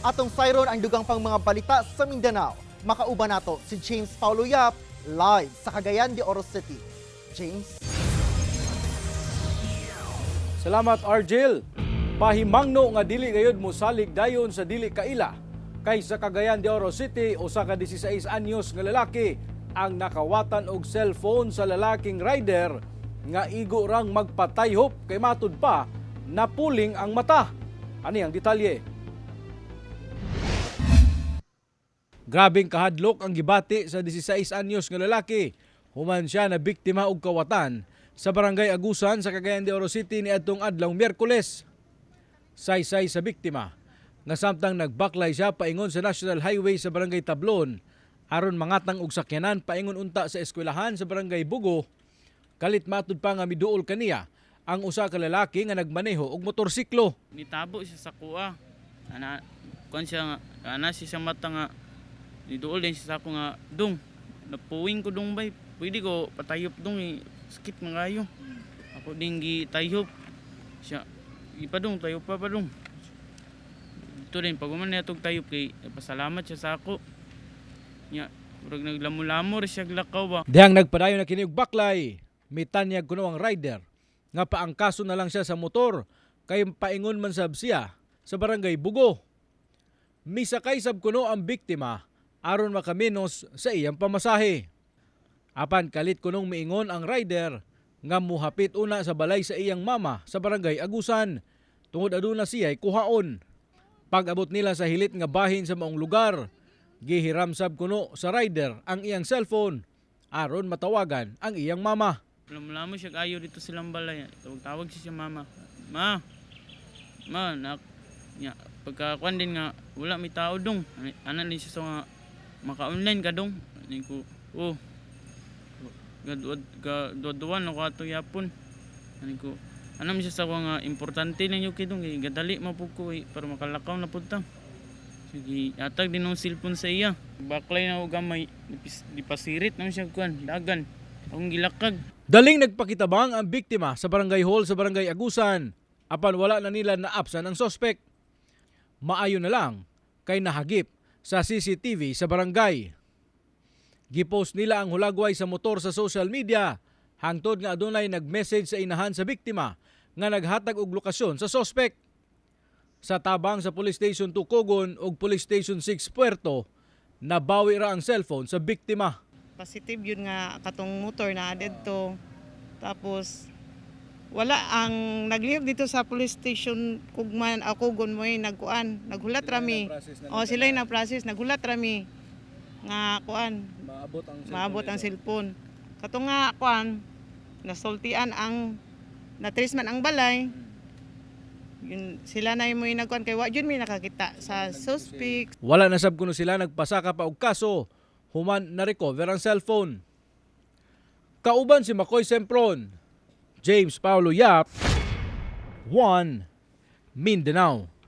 Atong sayron ang dugang pang mga balita sa Mindanao. Makauban nato si James Paulo Yap live sa Cagayan de Oro City. James. Salamat Argel. Pahimangno nga dili gayud mo salig dayon sa dili kaila kay sa Cagayan de Oro City usa ka 16 anyos nga lalaki ang nakawatan og cellphone sa lalaking rider nga igo rang magpatayhop kay matud pa napuling ang mata. Ani ang detalye? Grabing kahadlok ang gibati sa 16 anyos nga lalaki. Human siya na biktima og kawatan sa barangay Agusan sa Cagayan de Oro City niadtong adlaw Miyerkules. Saysay sa biktima nga samtang nagbaklay siya paingon sa National Highway sa barangay Tablon aron mangatang og sakyanan paingon unta sa eskwelahan sa barangay Bugo. Kalit matud pa nga miduol kaniya ang usa ka lalaki nga nagmaneho og motorsiklo. Nitabo siya sa kuha. Ana siya mata nga niduol din siya sa ako nga dong. Napuwing ko dong bay. Pwede ko patayop dong skip mangayo. Ako din gitayop. Siya ipadong tayo pa dong. Ito rin pag man natog tayop kay pasalamat siya sa ako. Nya murag naglamulamo ri siya lakaw ba. Dihang nagpadayon na kini og baklay, mitanyag kuno ang rider nga paangkaso na lang siya sa motor kay paingon man sab siya sa barangay Bugo. Misakay sab kuno ang biktima aron makaminos sa iyang pamasahe. Apan kalit kunong miingon ang rider nga muhapit una sa balay sa iyang mama sa barangay Agusan tungod aduna siya ay kuhaon. Pag-abot nila sa hilit nga bahin sa maong lugar, gihiram sab kuno sa rider ang iyang cellphone aron matawagan ang iyang mama. Lamulamo siya ayo dito silang balay. Tawag siya mama. Nak. Nya pagkakuan din nga wala may tao dong. Anan din siya so nga maka-online ka dong. Ani ko, gaduan ako ato yapon. Ani ko, anam siya sa nga importante lang yung kidong. Gadali mapug ko para makalakaw na punta. Sige, atag din ng cellphone sa iya. Baklay na ako gamay. Dipasirit na siya kuan, dagan. Akong gilakag. Daling nagpakitabang ang biktima sa barangay hall sa barangay Agusan. Apan wala na nila naapsan ang sospek. Maayo na lang kay nahagip sa CCTV sa barangay. Gipost nila ang hulagway sa motor sa social media hangtod nga adunay nagmessage sa inahan sa biktima nga naghatag og lokasyon sa sospek. Sa tabang sa Police Station 2 Cogon ug Police Station 6 Puerto, nabawi ra ang cellphone sa biktima. Positive yun nga katong motor na dito. Tapos wala ang naglihok dito sa police station Kugman Cogon mo naghulat rami. Sila yung na-process naghulat rami nga kuan maabot ang cellphone. Kato nga kuan nasultian ang natrace man ang balay. Yun, sila na yung nagkuan kay wa jud may nakakita sa suspect. Wala na sab kuno sila nagpasaka pa og kaso human na recover ang cellphone. Kauban si Makoy Sempron, James Paulo Yap, 1 Mindanao.